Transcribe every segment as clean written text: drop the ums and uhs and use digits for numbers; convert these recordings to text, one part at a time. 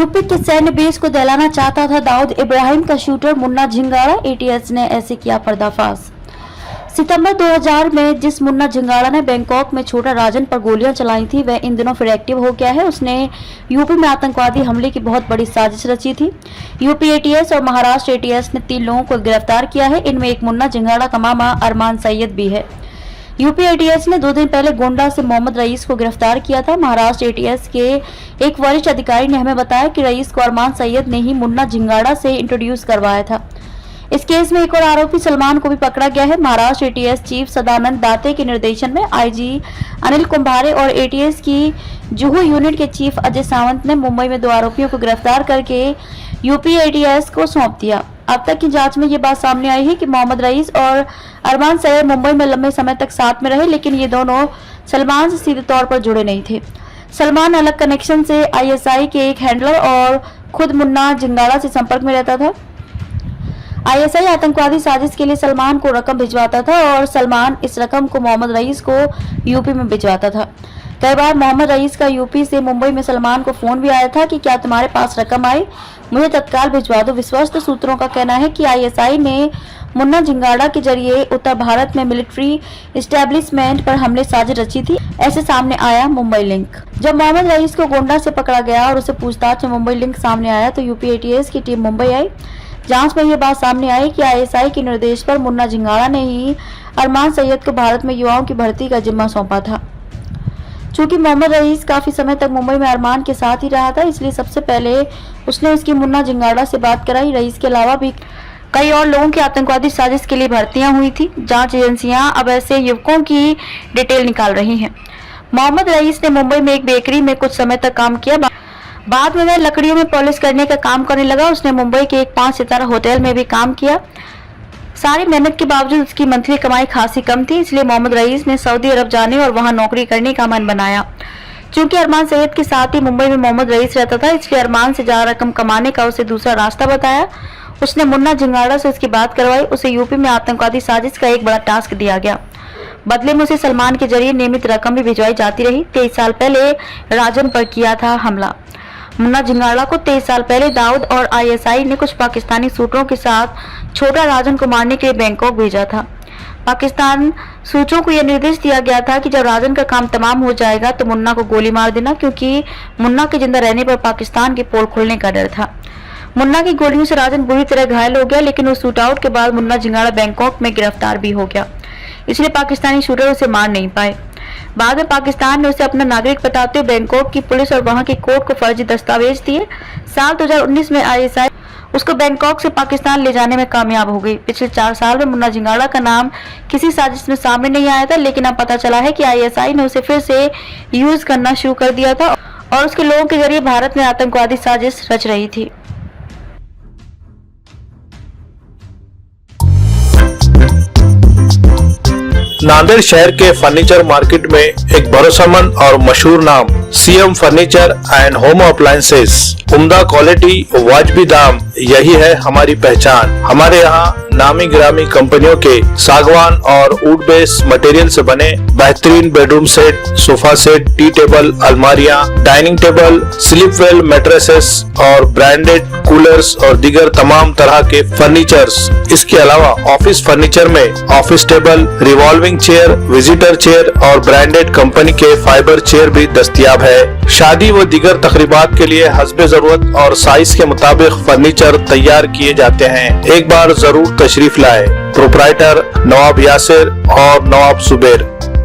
UP के सैन्य base को दहलाना चाहता था दाऊद इब्राहिम का शूटर मुन्ना झिंगाड़ा। एटीएस ने ऐसे किया पर्दाफाश। सितंबर 2000 में जिस मुन्ना झिंगाड़ा ने बैंकॉक में छोटा राजन पर गोलियां चलाई थी, वह इन दिनों फिर एक्टिव हो गया है। उसने यूपी में आतंकवादी हमले की बहुत बड़ी साजिश रची थी। यूपी एटीएस और महाराष्ट्र एटीएस ने 3 लोगों को गिरफ्तार किया है। इनमें एक मुन्ना झिंगाड़ा का मामा अरमान सैयद भी है। यूपी एटीएस ने 2 दिन पहले गोंडा से मोहम्मद रईस को गिरफ्तार किया था। महाराष्ट्र एटीएस के एक वरिष्ठ अधिकारी ने हमें बताया कि रईस को अरमान सैयद ने ही मुन्ना झिंगाड़ा से इंट्रोड्यूस करवाया था। इस केस में एक और आरोपी सलमान को भी पकड़ा गया है। महाराष्ट्र एटीएस चीफ सदानंद दाते के निर्देशन में आईजी अनिल कुंभारे और एटीएस की जुहू यूनिट के चीफ अजय सावंत ने मुंबई में 2 आरोपियों को गिरफ्तार करके यूपी एटीएस को सौंप दिया। अब तक की जांच में ये बात सामने आई है कि मोहम्मद रईस और अरमान सैयद मुंबई में लंबे समय तक साथ में रहे, लेकिन ये दोनों सलमान से सीधे तौर पर जुड़े नहीं थे। सलमान अलग कनेक्शन से आईएसआई के एक हैंडलर और खुद मुन्ना झिंगाड़ा से संपर्क में रहता था। आईएसआई आतंकवादी साजिश के लिए सलमान को रकम भिजवाता था और सलमान इस रकम को मोहम्मद रईस को यूपी में भिजवाता था। कई बार मोहम्मद रईस का यूपी से मुंबई में सलमान को फोन भी आया था कि क्या तुम्हारे पास रकम आई, मुझे तत्काल भिजवा दो। विश्वस्त सूत्रों का कहना है कि आईएसआई ने मुन्ना झिंगाड़ा के जरिए उत्तर भारत में मिलिट्री एस्टेब्लिशमेंट पर हमले साजिश रची थी। ऐसे सामने आया मुंबई लिंक। जब मोहम्मद रईस को गोंडा से पकड़ा गया और उसे पूछताछ में मुंबई लिंक सामने आया तो यूपी एटीएस की टीम मुंबई आई। जांच में ये बात सामने आई कि आईएसआई के निर्देश पर मुन्ना झिंगाड़ा ने ही अरमान सैयद को भारत में युवाओं की भर्ती का जिम्मा सौंपा था। चूंकि मोहम्मद रईस काफी समय तक मुंबई में अरमान के साथ ही रहा था, इसलिए सबसे पहले उसने उसकी मुन्ना झिंगाड़ा से बात कराई। रईस के अलावा भी कई और लोगों की आतंकवादी साजिश के लिए भर्तियां हुई थी। जांच एजेंसियां अब ऐसे युवकों की डिटेल निकाल रही हैं। मोहम्मद रईस ने मुंबई में एक बेकरी में कुछ समय तक काम किया। बाद में वह लकड़ियों में पॉलिश करने का काम करने लगा। उसने मुंबई के एक 5 सितारा होटल में भी काम किया। सारी मेहनत के बावजूद उसकी मंथली कमाई खासी कम थी, इसलिए मोहम्मद रईस ने सऊदी अरब जाने और वहां नौकरी करने का मन बनाया। चूंकि अरमान सैयद के साथ ही मुंबई में मोहम्मद रईस रहता था, इसलिए अरमान से ज्यादा रकम कमाने का उसे दूसरा रास्ता बताया। उसने मुन्ना झिंगाड़ा से उसकी बात करवाई। उसे यूपी में आतंकवादी साजिश का एक बड़ा टास्क दिया गया। बदले में उसे सलमान के जरिए नियमित रकम भी भिजवाई जाती रही। 23 साल पहले राजन पर किया था हमला। मुन्ना झिंगाड़ा को 23 साल पहले दाऊद और आईएसआई ने कुछ पाकिस्तानी सूत्रों के साथ छोटा राजन को मारने के लिए बैंकॉक भेजा था। पाकिस्तान सूत्रों को यह निर्देश दिया गया था कि जब राजन का काम तमाम हो जाएगा तो मुन्ना को गोली मार देना, क्योंकि मुन्ना के जिंदा रहने पर पाकिस्तान की पोल खुलने का डर था। मुन्ना की गोलियों से राजन बुरी तरह घायल हो गया, लेकिन उस शूट आउट के बाद मुन्ना झिंगाड़ा बैंकॉक में गिरफ्तार भी हो गया, इसलिए पाकिस्तानी शूटर उसे मार नहीं पाए। बाद में पाकिस्तान ने उसे अपना नागरिक बताते हुए बैंकॉक की पुलिस और वहां की कोर्ट को फर्जी दस्तावेज दिए। साल 2019 में आईएसआई उसको बैंकॉक से पाकिस्तान ले जाने में कामयाब हो गई। पिछले 4 साल में मुन्ना झिंगाड़ा का नाम किसी साजिश में सामने नहीं आया था, लेकिन अब पता चला है कि आईएसआई ने उसे फिर से यूज करना शुरू कर दिया था और उसके लोगों के जरिए भारत में आतंकवादी साजिश रच रही थी। नांदेड़ शहर के फर्नीचर मार्केट में एक भरोसेमंद और मशहूर नाम CM furniture and home appliances. उम्दा क्वालिटी, वाजबी दाम, यही है हमारी पहचान। हमारे यहाँ नामी गिरामी कंपनियों के सागवान और वुड बेस मटेरियल से बने बेहतरीन bedroom set, sofa set, tea table, अलमारियाँ, dining table, sleep well mattresses और ब्रांडेड कूलर्स और दीगर तमाम तरह के फर्नीचर्स। इसके अलावा ऑफिस फर्नीचर में office table, revolving chair, visitor chair और ब्रांडेड कंपनी के फाइबर चेयर भी दस्तयाब है। शादी व दीगर तकरीबात के लिए हस्बे जरूरत और साइज के मुताबिक फर्नीचर तैयार किए जाते हैं। एक बार जरूर तशरीफ लाए। प्रोप्राइटर नवाब यासिर और नवाब सुबेर।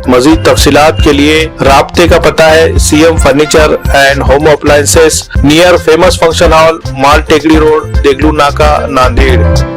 मजीद तफसीलात के लिए राब्ते का पता है CM furniture and home appliances, near famous function hall, Mal Tekdi road, Deglur नाका, नांदेड़।